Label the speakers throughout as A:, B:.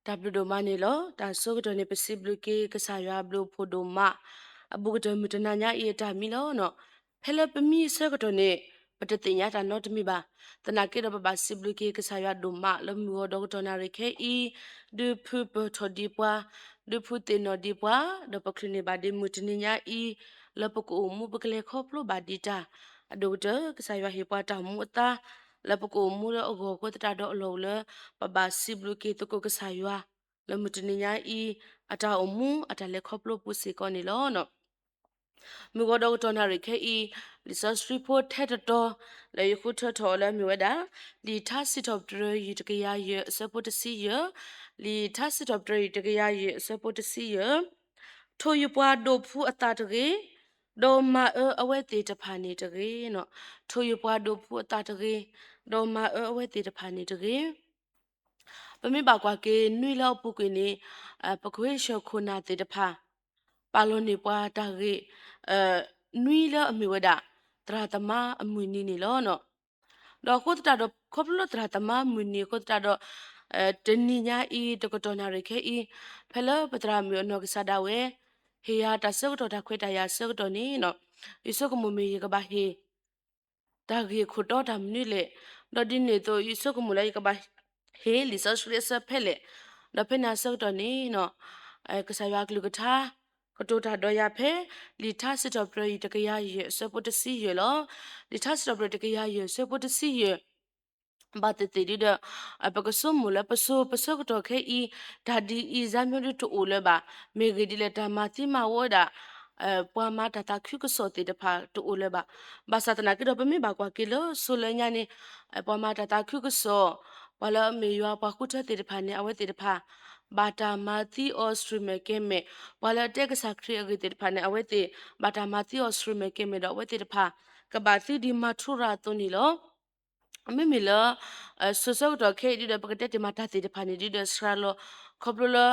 A: Tablo mani lo ta so to ne pesiblu ke kasaya blu photo ma abu to mutananya e ta mi lo no phele pmi se to ne patatinya ta no tmi ba tana ke do ba siblu ke kasaya do ma lo mu do to na re ke I de phu po to di pwa de phu te no di pwa do pa kline ba de mutaninya I lo pa ko mu pa kle kho plo ba di ta ado to kasaya he pwa ta mu ta la pa ko mu lo go ko ta do lo le ba siblu ke to ko kasaya le mutuninya I ata omu ata le khoplo pusi ko ni lo no mi go do to na re ke I research report the to le yu khu tho le mi weda li tha sit of dre yi de ya ye support see ye li tha sit of dre de ya ye support see ye tho yu pwa do phu ata de ge do ma awe te ta pha ni de ge no tho yu pwa do phu ata de ge do ma awe te ta pha ni de ge ပမေပါကွာကေနွိလောက်ပုကွေနေပခွေရှောခုနာတေတဖာပါလုံးနေပွားတာကေနွိလအမီဝဒတရာတမအမွေနီနေလောနော်တော့ခုတတာတော့ခေါပလို့တရာတမမွေနီခုတတာတော့တနီညာဤတကတော်နာရခဲဤဖဲလပတရာမျိုးနော်ကစားတာဝဲဟေယာတဆုတ်တော်တာခွေတရာဆုတ်တော်နေနော်ဤဆုကမမေရကပါဟေတာကေခုတော့တာမနွိလေတော့ဒီနေတော့ဤဆုကမလိုက်ကပါ he lisa shule sa phele da phena sa to ni no ka sa ya klu ka tha ko to ta do ya phe li tha sit of pro ta ka ya ye so po ta si ye lo li tha sit of pro ta ka ya ye so po ta si ye ba te te di da pa ka so mu la pa so ko to khe I da di I za myo to o le ba me ge di le ta ma ti ma wo da ပွားမတာတာခုကစောတေတဖာတူအိုလေပါဘာသာတနာကိတော့ပမေပါကွာကိလို့ဆိုလညာနေပွားမတာတာခုကစောဝလာမေယွာပွားခုထတေတဖာနေအဝဲတေတဖာဘာတာမာတီအော်စထရီမေကေမေဝလာတက်ကစားခရီအဂေတေတဖာနေအဝဲတေဘာတာမာတီအော်စထရီမေကေမေတော့အဝဲတေတဖာကဘာစီဒီမာထူရာတုန်နီလောအမေမီလာဆောဆောတော့ခဲဒီတော့ပကတဲ့တမတာတေတဖာနေဒီတော့စရာလောခေါပလော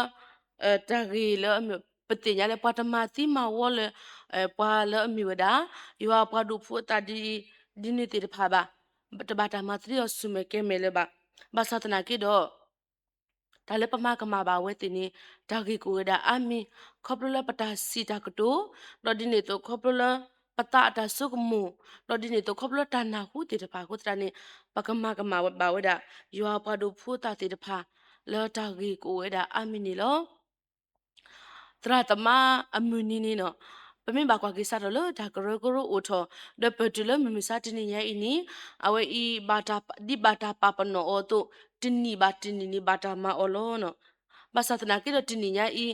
A: တာဂီလောအမေပတိညာလေပတမတိမဝလေပွာလောအမေဝဒယောပွားဒုဖို့တာဒီနေတေတဖာပါတဘာတာမသရီောဆုမေကဲမဲလေပါဘာသာတနာကေတော့ဒါလည်းပမကမာပါဝဲတင်နေဒါဂီကိုဒါအမီခေါပလလပတာစီတာကတိုတော့ဒီနေတော့ခေါပလလပတာတာဆုကမူတော့ဒီနေတော့ခေါပလတနာဟုတေတဖာကိုတနေပကမကမာပါဝဲဒါယောပွားဒုဖို့တာတေတဖာလောဒါဂီကိုဝဲဒါအမီနေလော တရတမအမူနီနီနော်ပမင်ဘာကွာကိစားတော့လို့ဒါကရကရအိုထောဒပတူလမမစာတနေရဲ့အင်းနီအဝဲဤဘာတာဒီဘာတာပပနောအောတိုတင်းနီဘာတင်းနီဘာတာမအောလောနော်ဘာသာတနာကိတော့တင်းနီညာဤ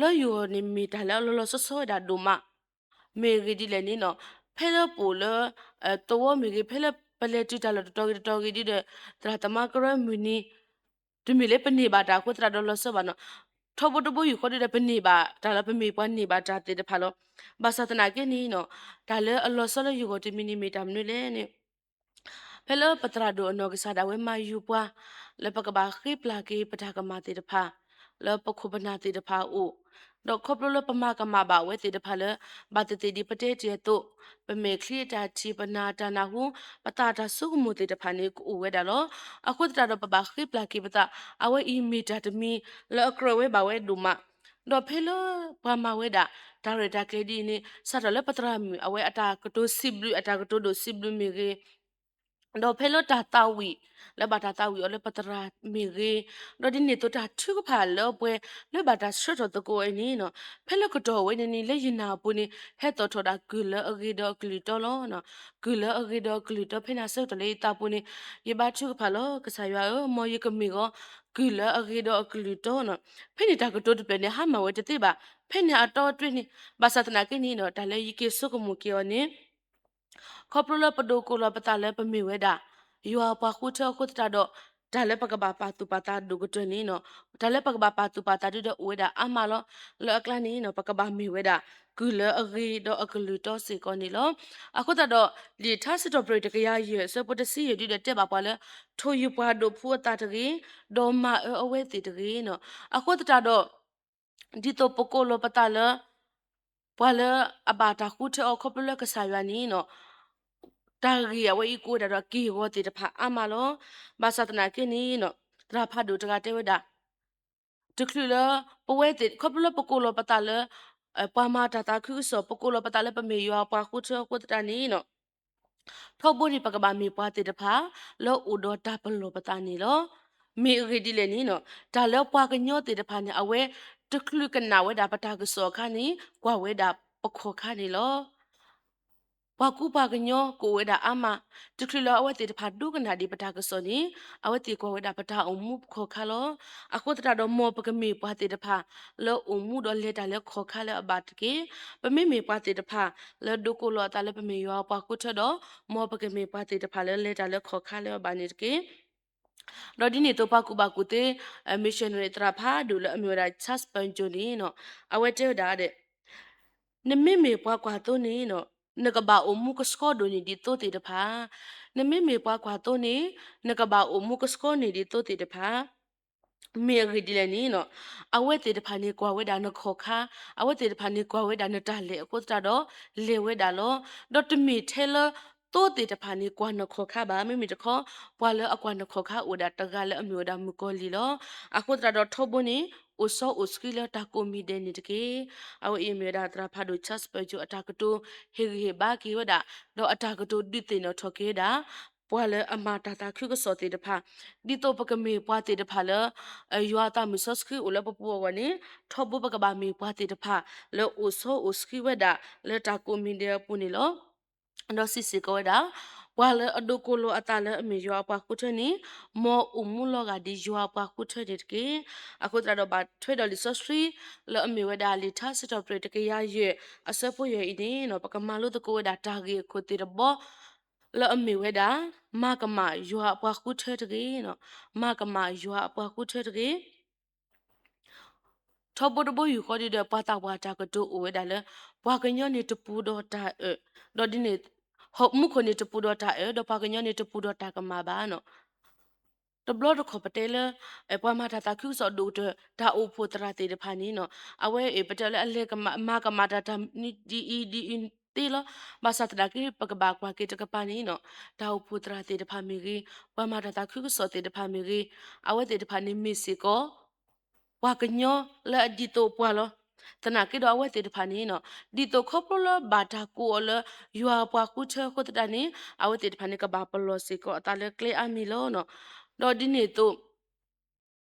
A: လောယောနေမီတာလောလောဆောဆောဒါဒိုမမေဂီဒီလည်းနီနော်ဖဲလပိုလတော့မေဂီဖဲလပလက်တီတာလောတော်ကြီးဒီတဲ့တရတမကရမူနီဒီမီလေပနေဘာတာကိုတရတော်လောဆောဘာနော် ထဘတဘယူခေါ်တဲ့ပနေပါဒါလည်းပမေပွားနေပါဒါတဲ့ဖာလို့ဘာသာတနာကင်းနီနော်ဒါလည်းအလောဆလယူကိုတီမီနီမီတာမနွေလဲနေဖဲလပတရာဒိုအနောကစားဒါဝဲမယူပွားလပကဘာခိပလာကေပတာကမာတေတဖာလပခုပနာတေတဖာအိုတော့ခေါပလလပမကမာပါဝဲတေတဖာလဘာတတေဒီပတေတေတုပမေခလီတာချီပနာတနာဟုပတာတာဆုကမှုတေတဖာနေကိုဝဲဒါလောအခုတတာတော့ပဘာခိပလာကေပတာအဝဲအီမီတာတမီလောကရဝဲဘာဝဲဒူမတော့ဖဲလပမဝဲဒါဒါရတာကေဒီနေစတာလပတရာမီအဝဲအတာကတိုစီဘလူအတာကတိုဒိုစီဘလူမီကေ do phelo ta tawi le bata tawi ole patra mi ge do di ne to ta thu pha lo pwe le bata shot to ko ni no phelo ko do we ni le yin na pu ni he to tho da gu le agi do gli to lo no gu le agi do gli to phe na so to le ta pu ni ye ba thu pha lo ka sa ya mo ye ka mi go gu le agi do gli to no phe ni ta ko to de ne ha ma we te ba phe ni a to twi ni ba sa ta na ke ni no da le yi ke so ko mu ke ni ခေါပလလပဒိုကိုလပတာလဲပမေဝဲတာယောပါခုထခုတတာတော့ဒါလည်းပကဘာပါတူပါတာဒုကတွနေနော်ဒါလည်းပကဘာပါတူပါတာဒုဝဲတာအမလောလောကလနေနော်ပကဘာမေဝဲတာကူလအဂီတော့အကလူတော့စေကောနေလောအခုတတော့ဒီထဆစ်တော့ပရိတကရရဲ့စပတစီရတဲ့တက်ပါပါလဲထိုယူပွားတို့ဖူတာတကြီးဒေါ်မအဝဲတီတကြီးနော်အခုတတော့ဒီတော့ပကိုလပတာလဲပွာလဲအဘာတာခုထောခေါပလကဆာယနီနော် တာဂီယဝေကိုဒါတော့ကီဟောတေတဖာအမလောဘာသာတနာကိနီနော်တရာဖတ်ဒုတကတဲဝဒ တခုလပဝဲတဲ့ခပလပကိုလပတာလပွားမတာတာခုစောပကိုလပတာလပမေယောပွားခုချခုတတနီနော်ထောဘိုဒီပကဘာမီပွားတဲ့တဖာလောဥဒတာပလောပတာနီလောမေရီဒီလေနီနော်ဒါလောပွားကညောတဲ့တဖာနေအဝဲတခုလကနာဝဲဒါပတာကစောခါနီကွာဝဲဒါပခောခါနီလောပွားကူပါကညောကိုဝဲဒါအမတခုလောအဝဲတဲ့တဖာဒုကနာဒီပတာကစောနီအဝဲတဲ့ကွာဝဲဒါပတာအုံမှုခောခါလောအခုတတာတော့မောပကမေပွားတဲ့တဖာလောအုံမှုတော့လေတာလေခောခါလောအဘတ်ကေပမေမေပွားတဲ့တဖာလောဒုကိုလောတာလေပမေယောပွားကုထတော့မောပကမေပွားတဲ့တဖာလေလေတာလေခောခါလောဘာနေကေတော့ဒီနေ့တော့ပါကူပါကူတဲ့ missionary တရာဖာဒူလအမျိုးရာ chas ပန်ဂျိုနီနော်အဝဲတဲ့ဒါတဲ့နမေမေပွားကွာတော့နေနော်နကဘာအမှုကစကောဒိုနီဒီတော့တဲ့တဖာနမေမေပွားကွာတော့နေနကဘာအမှုကစကောနေဒီတော့တဲ့တဖာမေရီဒီလနီနော်အဝဲတဲ့တဖာနေကွာဝဲဒါနခောခါအဝဲတဲ့တဖာနေကွာဝဲဒါနတလေအခုတတော့လေဝဲဒါလောတော့တမီထဲလတိုးတဲ့တဖာနေကွာနခောခါပါမိမိတခောပွာလအကွာနခောခါအိုဒါတကလည်းအမျိုးဒါမကောလီလောအခုတတော့ထောဘုန်နီအိုဆောအိုစကီလာတာကိုမီဒဲနေတကေအဝအေမေဒါတရာဖာဒိုချတ်စပဂျူအတာကတိုဟေဟေဘာကီဝဒါတော့အတာကတိုဒီတင်တော့ထောကေဒါပွာလအမတာတာခုကစောတဲ့တဖာဒီတော့ပကမေပွားတဲ့တဖာလယွာတာမီဆော့စကီအိုလပပူဝနီထောဘပကဘာမီပွားတဲ့တဖာလောအိုဆောအိုစကီဝဒါလက်တာကိုမီဒဲပူနီလောတော့စစ်စစ်ကောဒါဝါလအဒိုကိုလိုအတာလအမေရွာပွားကုထနီမောအမှုလောကဒီရွာပွားကုထတဲ့ကေအခုတတော့ဘာထွေတော်လီဆော့စထရီလအမေဝဒါလီသာစတော့ပရတကေရရဲ့အစဖို့ရဲ့အင်းနော်ပကမာလို့တကိုဝဒါတာဂေခုတေဘောလအမေဝဒါမကမရွာပွားကုထတဲ့ကေနော်မကမရွာပွားကုထတဲ့ကေထောဘဒဘယူခေါ်တဲ့ပတာဝါတာကတူဝဲဒါလေပွားကညောနေတပူတော့တာတော့ဒီနေဟောမှုခနေတပူတော့တာတော့ပါကညောနေတပူတော့တာကမှာပါနော်တဘလတော့ခပတဲလပွားမတာတာခုစောဒိုတဒါအိုဖိုတရာတေတဖာနီနော်အဝဲပတဲလအလေကမကမတာတာနီဒီအင်တေလဘာသာတရာကိပကဘာကွာကေတကပါနီနော်ဒါအိုဖိုတရာတေတဖာမီကြီးပွားမတာတာခုစောတေတဖာမီကြီးအဝဲတေတဖာနီမီစီကိုဝါကညောလာဒီတိုပွာလောတနာကိတော့ဝဲတေတဖာနီနော်ဒီတိုခေါပလဘာတာကိုလယွာပွားကုချခုတတနီအဝဲတေတဖာနီကဘာပလောစီကိုအတလည်းကလေအမီလောနော်တော့ဒီနေတော့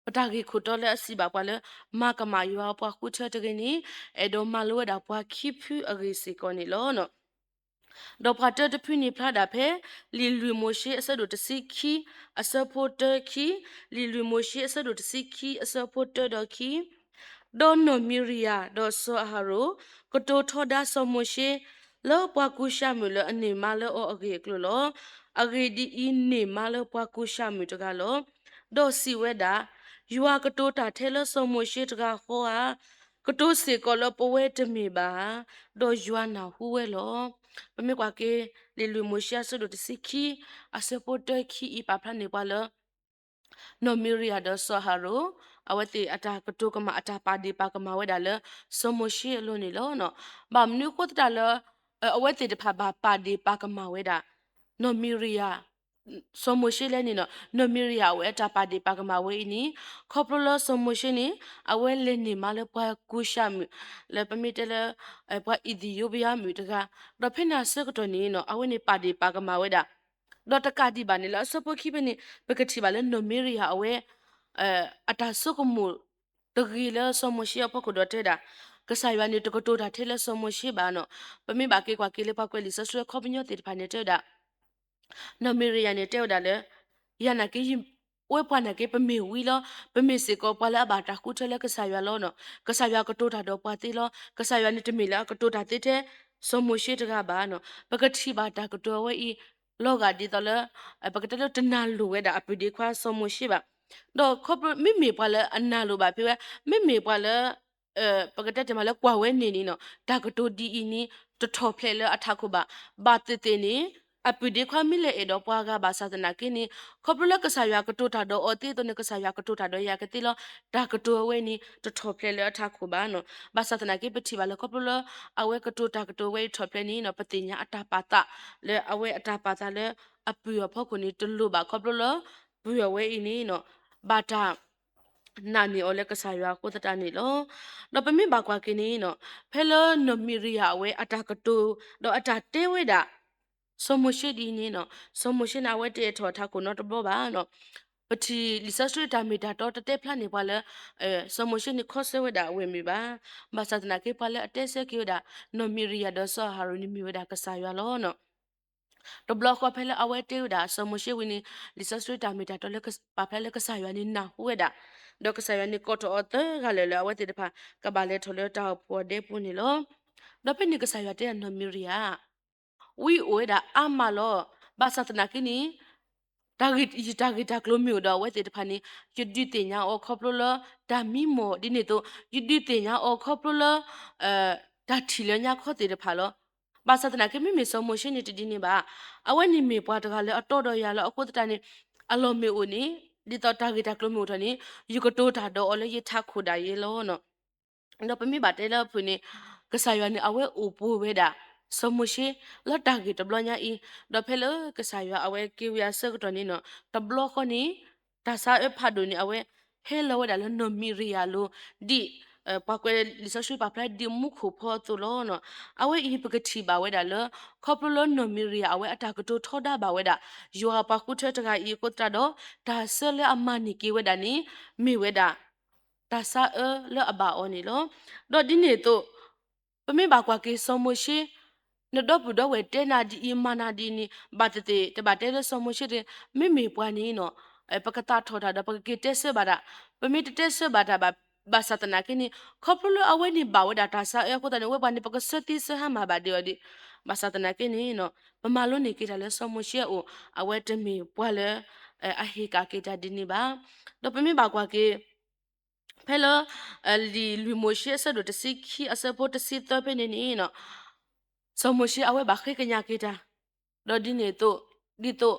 A: ပတာကြီးခုတော့လည်းအစီပါပွားလေမကမာယွာပွားကုချတကနီအဲတော့မလိုဒါပွားခိဖူအဂေစီကိုနီလောနော်တော့ဖတ်တဲ့ဖိနေဖလာတာဖဲလီလူမိုရှိအစဒိုတစီခီအစပိုတခီလီလူမိုရှိအစဒိုတစီခီအစပိုတဒခီဒေါ်နိုမီရီယာဒေါ်ဆိုဟာရိုကတိုထောဒါဆမိုရှိလောပွားကူရှာမလအနေမလောအဂေကလောအဂေဒီအင်းနေမလောပွားကူရှာမတကလောဒေါ်စီဝဲဒါယူအကတိုတာထဲလဆမိုရှိတကဟောဟာကတိုစေကလပဝဲတမီပါဒေါ်ယူနာဟူဝဲလောပမေကွာကေလေလူမိုရှာဆဒိုတစီခီအစပိုတခီအပပနေပါလောနော်မီရီယာဒဆဟာရိုအဝတိအတာကတုကမအတာပါဒီပါကမဝဲဒါလဆမိုရှိလို့နေလောနော်ဘာမနုကိုတလအဝတိတဖာဘာပါဒီပါကမဝဲဒါနော်မီရီယာဆမိုရှိလဲနေနော်နော်မီရီယာဝဲတာပါဒီပါကမဝဲနီခေါပလောဆမိုရှိနီအဝဲလဲနေမလပွားကူရှာမလဲပမီတလပွားအီဒီယိုဘီယာမီတကတော့ဖိနာစကတော့နေနော်အဝဲနေပါဒီပါကမဝဲဒါတော့တကတိပါနေလားစပခိပနေပကတိပါလဲနိုမီရီယာအဝဲအတာဆုကမှုတဂီလဲစမရှိအဖကုတော့တဲ့တာကစားရနေတကတိုတာထဲလဲစမရှိပါနော်ပမေပါကေကွာကေလေပါကွဲလီဆဆွဲခေါပညောတေတဖာနေတဲ့တာနော်မီရီယာနေတဲ့တာလဲရနာကေဝဲပွားနာကေပမေဝီလောပမေစေကောပွာလာဘာတာခုထဲလဲကစားရလောနော်ကစားရကတိုတာတော့ပွားသေးလောကစားရနေတမီလာကတိုတာတဲ့တဲ့စမရှိတကပါနော်ပကတိပါတာကတော်ဝဲဤလောကဒီတော့လဲပကတလတနာလိုဝဲတာအပဒီခွာစမရှိပါတော့ခေါပမိမေပွာလဲအနာလိုပါပြမိမေပွာလဲပကတက်တမလဲကွာဝဲနေနေနော်ဒါကတိုဒီအီနီတထော်ဖလဲလဲအထခုပါဘာတတေနေအပဒီခွာမိလေအတော့ပွားကဘာသာတနာကိနေခေါပလကဆာရကတိုတာတော့အတေတနကဆာရကတိုတာတော့ရကတိလောဒါကတိုဝဲနီတထော်ဖလဲလဲအထခုပါနော်ဘာသာတနာကိပတိပါလဲခေါပလအဝဲကတိုတာကတိုဝဲထော်ဖလဲနီနော်ပတိညာအတာပါတာလဲအဝဲအတာပါတာလဲအပူရဖောက်ခုနီတလူပါခေါပလဘူရဝဲအီနီနော်ဘာတာ nani ole kasaya ko tani lo no pemi ba kwa kini no phelo no miria we atakato do atate we da somoshi di ni no somoshi na we te tho tha ko no to ba no pati lisa street ta mi da to te plan ni ba le somoshi ni khose we da we mi ba sa na ke pa le atese ke da no miria do so haru ni mi we da kasaya lo no to block ko phele awe te da so mo she wini lisa street ta mita to le pa phele ka sa yani na hueda do ka sa yani ko to ote ga le awe te pha ka ba le thole ta po de pu ni lo do pe ni ka sa yate no miria wi oeda amalo ba satana kini target klo mi do we te pha ni yidi te nya o khoplo lo da mi mo di ne to yidi te nya o khoplo lo da thi le nya kho te pha lo ba satana ke mi mi so mo shin ni ti ni ba awe ni mi pwa ta le ato do ya lo akko ta ni alo mi o ni di to target klo mi o ta ni yu ko to ta do o le yi tha khu da ye lo no no pa mi ba te la phu ni ka sa ya ni awe o pu we da so mo shi la ta gi to blo nya I do phe lo ka sa ya awe ki ya sa ko to ni no to blo ko ni ta sa e pha do ni awe he lo we da lo no mi ri ya lo di pa kwe li sa shui pa pla di mu khu pho to lo no awe I pa ka thi ba we da lo kho plo lo no mi ri ya awe ata ka to tho da ba we da yo pa ku the ta ga I ko ta do da se le amani ki we da ni mi we da ta sa le aba oni lo do di ne to pa me ba kwa ke so mo shi no do bu do we te na di I mana di ni ba te ba te le so mo shi de me pwa ni no pa ka ta tho da da pa ke te se ba da pa me te se ba da ba satana ke ni khoplo awe ni ba we da ta sa ko ta ne we ba ni pa ka se ti se ha ma ba de di ba satana ke ni no pa ma lo ni ke da le so mo shi o awe te me pwa le a he ka ke ta di ni ba do pa me ba kwa ke phela li mo she sa do te sikhi asa po te sit pe ne ni no so mo she awe ba khe kanya ke ta do di ne to di to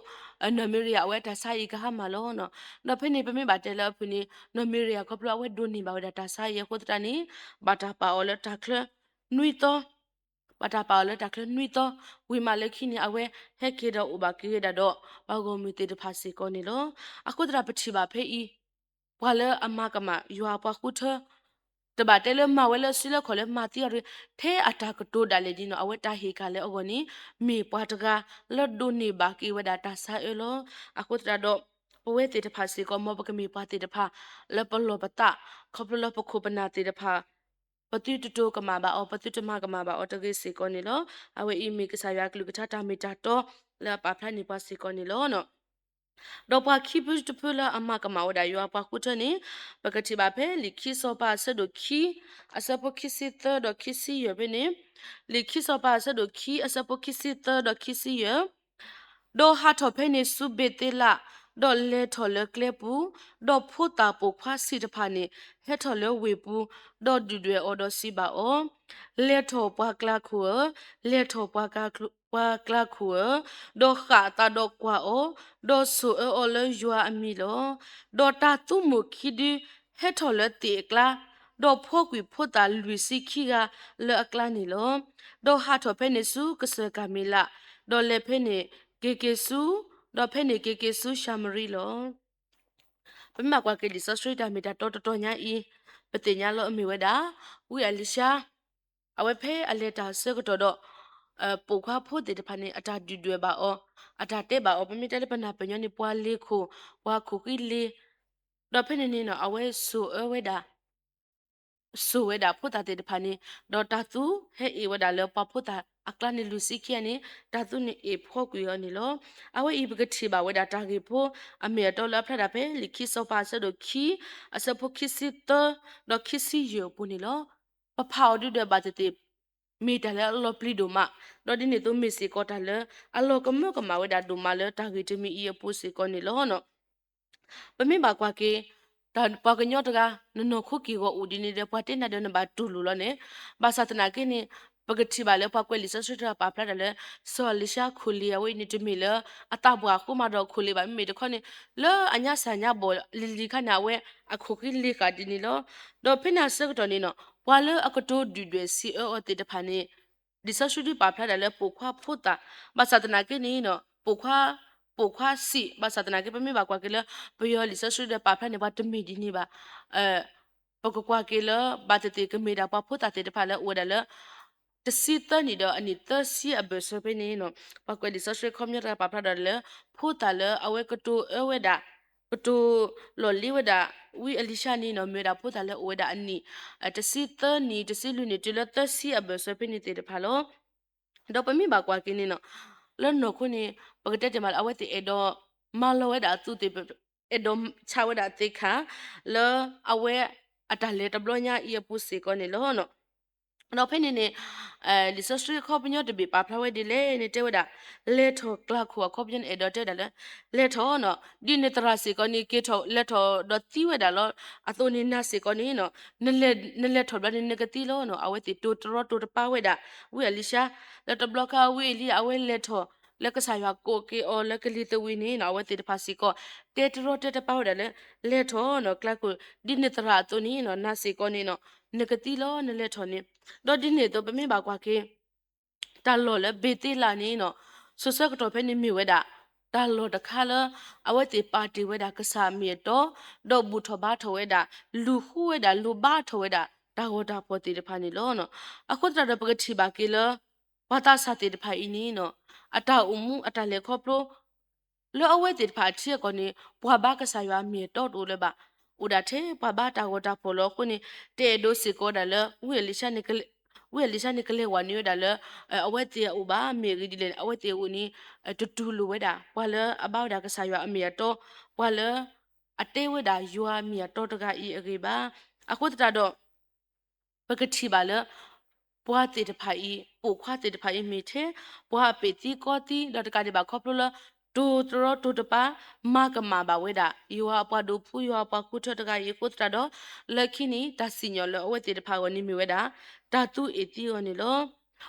A: no miri awe ta sa I ka ha ma lo no no phe ni pe me ba te la phe ni no miri ko plo awe do ni ba da ta sa ye ko ta ni ba ta pa o le ta khle nui to ba ta pa o le ta khle nui to wi ma le khi ni awe he ke do u ba ke da do ba go mi te de pha si ko ni lo a ko tra pa thi ba phe I wala amma kama yua pa kutha te ba tele ma wala sila khole ma ti ari the ata ko to dale dino aweta he kale ogoni mi pa taga la do ni ba ki wada ta sa elo akutra do we te te pha si ko mo ba ka mi pa te te pha la pa lo pa ta khop lo pa kho pa na te te pha pati tu to kama ba o pati tu ma kama ba o ta ge si ko ni lo awe I mi ka sa ya klu ka ta mi ta to la pa phla ni pa si ko ni lo no do pa khi pu tu pu la amma ka ma oda yo pa ku ta ni pa ka ti ba phe li khi so pa sa do khi asa po khi si ta do khi si yo be ni li khi so pa sa do khi asa po khi si ta do khi si yo do ha tho phe ni su be te la do le tho le kle pu do phu ta po khwa si ta pha ni he tho le we pu do du dwe o do si ba o le tho pa kla khu le tho pa ka pa kla khu do kha ta do kwa o do su o le yua a mi lo do ta tu mu khi di he tho le te kla do pho kwi pho ta lu si khi ga le akla ni lo do ha tho phe ni su ka se ka mi la do le phe ni ke su do phe ni ke su shamri lo pa ma kwa ke di so street mi ta to nya I pa te nya lo mi we da wi alisha awe phe aleta se ko do po khwa pho te de pha ni ata du dwe ba o ata te ba o pa mi te le pa na pa nya ni pwa le kho wa kho ki le do phe ni no awe su we da so we da pho ta te de pha ni do ta tu he e we da le pa pho ta akla ni lu si khi ni ta tu ni e pho ku yo ni lo awe I bga thi ba we da ta ge pho a me to la phra da phe li khi so pa se do khi asa pho khi si to do khi si yo pu ni lo pa phao du de ba te mi ta le lo pli do ma do di ni to mi si ko ta le a lo ko mo ko ma we da do ma le ta ge ti mi I pu si ko ni lo no pa mi ba kwa ke ta pa ka nyo ta ga no khu ki go u di ni de pa te na de na ba tu lu lo ne ba sa ta na ke ni pa ka thi ba le pa kwe li sa sa pa pla da le so li sha khu li ya we ni ti mi le a ta bwa khu ma do khu li ba mi de kho ni le anya sa nya bo li kha na we a khu ki li ka di ni lo do phe na sa to ni no wa le a ko to du de si o te de pha ni di sa shu di pa pla da le po khwa phu ta ba sa ta na ke ni no po khwa ปูควาสิภาษาตะนาเกปะมีบากว่าเกลปยอลิซะสุดปาพระเนบาตมีดีนี่บาปกกว่าเกลบาตติกเมดาปะพุตาติพาละอวดาละตสิตานี่ดออันนี้ตสิอเบสเปนี่เนาะปกว่าลิซะสุดคอมยาปาพระดาละพุตาละเอาเวกตูเอเวดากตูลอลิเวดาวิอลิชานี่เนาะเมดาพุตาละอวดาอันนี้ตสิตานี่ตสิลุนี่ตุละตสิอเบสเปนี่ติพาละดอปมีบากว่ากินี่เนาะแล้วเนาะคุนี่ปกติจะมาเอาไว้ติเอดอมาลเวดาตุติเอดอมชาวดาติค่ะแล้วเอาไว้อัตเลตบลอญาอียปุสิก็นี่แล้วเนาะเราเพ่นนี่ลิซสตรีคอบยอดบีปาพลาเวดิเลนี่เจวดาเลทอกลาขัวคอบยันเอดอเตดาเลเลทอเนาะดินเนตราสิก็นี่เกทอเลทอดอติเวดาลออะโตนินาสิก็นี่เนาะนเลทอบลานี่นกติโลเนาะเอาไว้ติตูตรอตูตปาเวดาเวอลิชาเลตบลอกาเวลีเอาไว้เลทอแล้วก็สายว่าโกเกอแล้วก็ลิตวินีเนาะเอาไว้ติดภาษีก็เตตรอเตตปาเวดาเลทอเนาะคลากุดินเนตราตัวนี้เนาะนาสิก็นี่เนาะนกติโลนเลทอนี่ดอดินเนตบะมีบากว่าเกตาโลและเบติลานี่เนาะสุสกตอเพนิมีเวดาตาโลตะคาละเอาไว้ติปาร์ตี้เวดากษามีโตดอบุทบาทเวดาลูฮูเวดาลูบาทเวดาตาวดาปติดพานิโลเนาะอะคุตระดปกติบากิลปาตาสติดพาอินีเนาะอะตาอุมุอะตาเลคอโปรแล้วเอาไว้ติดพาเชียก่อนนี่ปัวบากษายวามีโตดูเลยบาอุดาเทปัวบาตาวดาโปโลคุนี่เตโดสิโกดาเลอุเอลิชานิกเลဝဲလီရှာနေကလေးဝါနီဒါလေအဝဲတီဥပါမေရီဒီလေအဝဲတီဦးနီတူတူလူဝဲတာဘွာလေအဘောက်ဒါကဆာရွာအမေတော့ဘွာလေအတေးဝဲတာယူအမေတော့တကအီအေပါအခုတတော့ပကတိပါလေဘွာတေတဖိုင်ပိုခွာတေတဖိုင်မေတဲ့ဘွာပေတီကောတီတော့တကဒီပါခေါပလိုလာတူတရတူတပါမကမာပါဝဲတာယူဟာပွားဒူဖူယူဟာပွားကုထတကရေကုတရတော့လက်ခိနီတစီညောလအဝဲတေတဖာဝနီမီဝဲတာတာတူအတီယောနီလော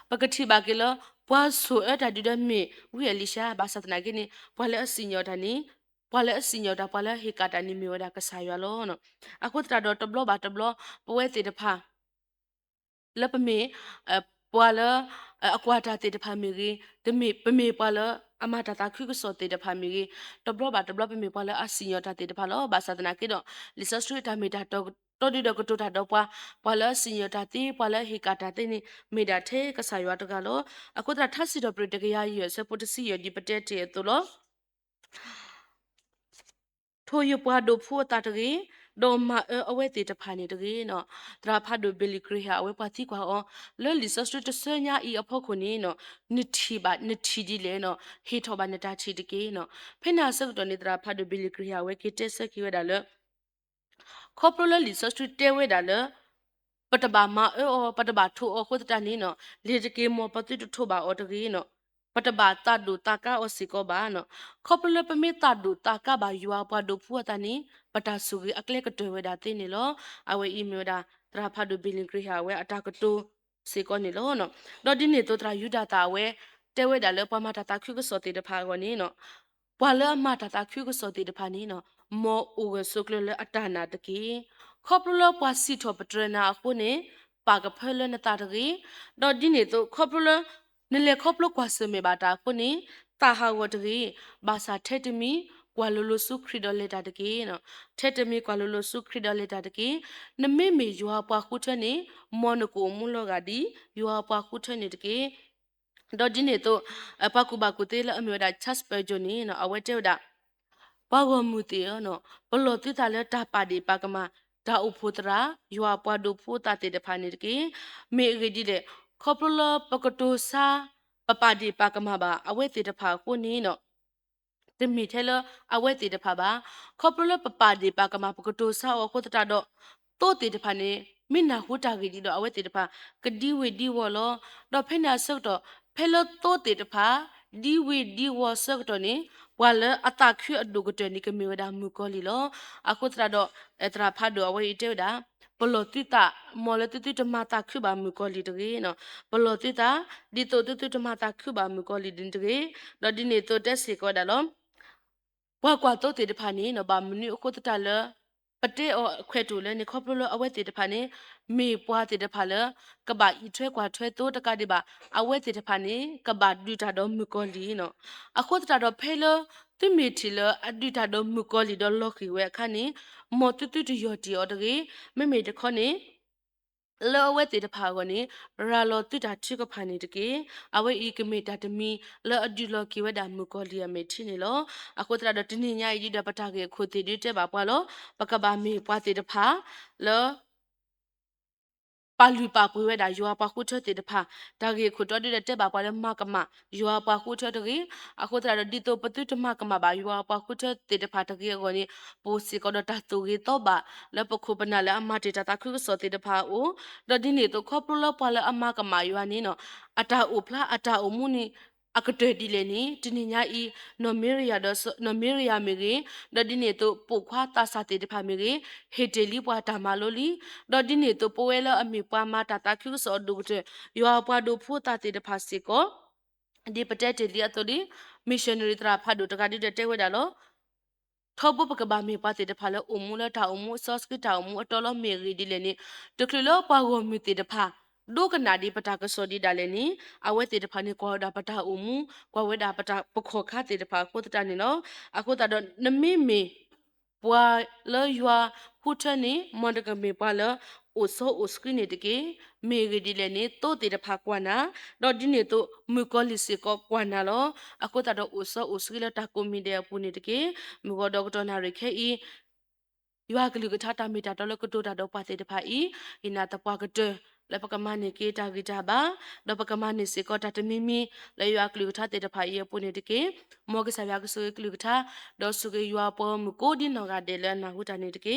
A: ပကတိပါကေလောပွားဆူအတာဒီဒမီဝီအလီရှာဘာသတနာကိနီပွားလဲအစီညောတာနီပွားလဲအစီညောတာပွားလဲဟေကာတာနီမီဝဲတာကဆာရွာလောနော်အခုတရတော့တဘလဘာတဘလပဝဲတေတဖာလပမေပွာလအကွာတာတေတဖာမီရီတမေပမေပွာလအမတာတာခုကစောတေတဖာမီရီတဘလဘာတဘလပမေပွာလအစီယောတာတေတဖာလောဘာသဒနာကေတော့လီဆာစထရီတာမီတာတော့တော်ဒီတော့ကတူတာတော့ပွာလစီယောတာတေပွာလဟေကာတာတေနီမီတာထဲကဆာယောတကလောအခုတထစီတော့ပရတကရရစပုတစီယောဒီပတက်တေတူလောထိုယပွားဒိုဖိုတာတကေဒိုမာအဝဲတေတဖာနေတကေနော်တရာဖာဒိုဘီလီဂရီဟာအဝဲပါတိကွာအောလဲလီဆတ်စတဆညာဤအဖို့ခုနေနော်နတီပါနတီဒီလေနော်ဟေထောပါနတာချီတကေနော်ဖိနာဆက်တော်နေတရာဖာဒိုဘီလီဂရီဟာဝဲကေတက်ဆက်ခိဝဲတာလဲခေါပလိုလဲလီဆတ်စတဲဝဲတာလဲပတဘာမအောပတဘာထိုအောခုတတနေနော်လေတကေမောပတိတထိုပါအောတကေနော်ပတဘာတဒူတာကာအစီကောဘာနော်ခေါပလပမေတဒူတာကာဘာယူအပွားဒူဖူအတနီပတာဆူကြီးအကလက်ကတွဲဝဲတာတင်းနေလောအဝဲအီမျိုးတာတရာဖတ်ဒူဘီလင်ဂရီဟာဝဲအတာကတူစေကောနေလောနော်တော့ဒီနေတော့တရာယူဒတာဝဲတဲဝဲတာလေပမာတာတာခုကစောတေတဖာကောနေနော်ပွာလအမတာတာခုကစောတေတဖာနေနော်မောအိုဝဲဆုကလလအတာနာတကေခေါပလပွားစီထောပထရနာအခုနေပါကဖဲလနတာတကေတော့ဒီနေတော့ခေါပလနလေခေါပလကွာစမေဘာတာခုနေတာဟာဝတကြီးဘာသာထက်တမီကွာလိုလိုစုခရီဒလက်တာတကြီးနော်ထက်တမီကွာလိုလိုစုခရီဒလက်တာတကြီးနမေမေယွာပွားခုထနေမောနကိုမူလောကဒီယွာပွားခုထနေတကြီးတော့ဒီနေတော့အပကူဘကူတေးလအမျိုးတာချက်စပဂျိုနီနော်အဝဲတဲ့တာဘာဝမှုတေနော်ဘလို့တိတာလဲတာပါဒီပါကမဒါဥဖို့တရာယွာပွားဒုဖို့တာတေတဖာနေတကြီးမေဂဒီလေခေါပလပကတိုစာပပဒီပါကမဘာအဝဲတေတဖာကိုနီနော်တမီထဲလအဝဲတေတဖာဘာခေါပလပပဒီပါကမပကတိုစာအခုတတာတော့တိုးတေတဖာနေမိနာဟူတာကြီးတော့အဝဲတေတဖာကဒီဝေဒီဝလောတော့ဖိနာဆုတ်တော့ဖဲလတိုးတေတဖာဒီဝေဒီဝဆုတ်တော့နေဝါလအတာခွအဒုကတနီကမီဝဒါမူကောလီလောအခုတတာတော့အတရာဖတ်တော့အဝဲတေတာပလောတိတာမောလတိတမတာခုပါမူကောလီတကေနော်ပလောတိတာဒီတိုတိတမတာခုပါမူကောလီဒင်တကေတော့ဒီနေတိုတက်စီကောဒါလောဘွာကွာတိုတေတဖာနေနော်ဘာမနုအခုတတလ ปะเตอแควตูเลยนี่ครอบโลเอาไว้ติดพานี่มีปัวติดพาเลยกะบะอีถ้วยกว่าถ้วยโตตะกะดิบะเอาไว้ติดพานี่กะบะดูตาดอมือกอลีเนาะอะโคตาดอเพลตุมีทีเลอะดูตาดอมือกอลีดอล็อกอีเวคันนี่มอตุตุตุยอติออดเกไม่ตะคอนี่เลอเวติดพากอนี่ราลอตุตาชิกพานี่ตะเกเอาไว้อีกเมตาตมีเลอดูลอกีเวดามือกอลีอะเมทินี่ลออะโคตาดอตินี่ญาอีดาปะตาเกโคติดิเตบะปะลอปะกะบะมีปะติดพาเลอ pa lui pa pu we da yua pa khu the te de pha da ge khu to de te ba pa le ma ka ma yua pa khu the de ge a khu tra di to pa tu te ma ka ma ba yua pa khu the te de pha de ge go ni po si ko do ta tu ge to ba le pa khu pa na le a ma te ta khu so te de pha o do di ni to kho pro lo pa le a ma ka ma yua ni no ata o phla ata o mu ni အကတဲ့ဒီလေနီတနိညာဤနော်မေရီယာဒနော်မေရီယာမီရီဒေါ်ဒီနေတော့ပုခွာတာစာတေတဖာမီရီဟေတေလီပွားတာမလိုလီဒေါ်ဒီနေတော့ပွဲလအမီပွားမတာတာကျူစောဒုတဲ့ယောပွားဒုဖို့တာတေတဖာစီကိုဒီပတက်တေလီအတော်ဒီမစ်ရှင်နရီတရာဖတ်ဒုတကဒီတဲ့ဝဲတာလောထောဘပကဘာမေပါတေတဖာလောအုံမူလတာအုံမူဆော့စကတာအုံမူအတော်လောမေရီဒီလေနီတကလလောပွားကိုမီတေတဖာဒုကနာဒီပတာကစောဒီဒါလေနီအဝဲတေတဖာနီကောဒါပတာအုံမူကွာဝဲဒါပတာပခောခတေတဖာကိုတတနီနော်အခုတတော့နမေမေပွာလောယွာခုထနီမန္တကမေပါလောအိုဆိုအိုစကရီနေတကေမေရီဒီလေနီတိုတေတဖာကွာနာတော့ဒီနေတော့မူကောလီစီကောကွာနာလောအခုတတော့အိုဆိုအိုစကရီလတာကိုမီတဲ့ပူနေတကေမူကောဒေါက်တာနာရိခဲဤယွာကလူကထာတာမီတာတော်လကတိုတာတော့ပါတေတဖာဤအနာတပွားကတဲ့လပကမနိကေတာဂိတာဘာဒပကမနိစေကောတတမီမီလေယွာကလူကထာတေတဖာဤပုနေတကေမောကဆဗျာကဆုကလူကထာဒေါ်ဆုကေယွာပေါ်မကိုဒီနောကဒေလနာဟုတာနေတကေ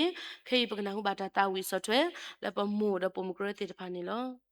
A: ခေပကနာဟုဘာတာတာဝီဆော့ထွဲလပမို့ဒပမကရတေတဖာနေလော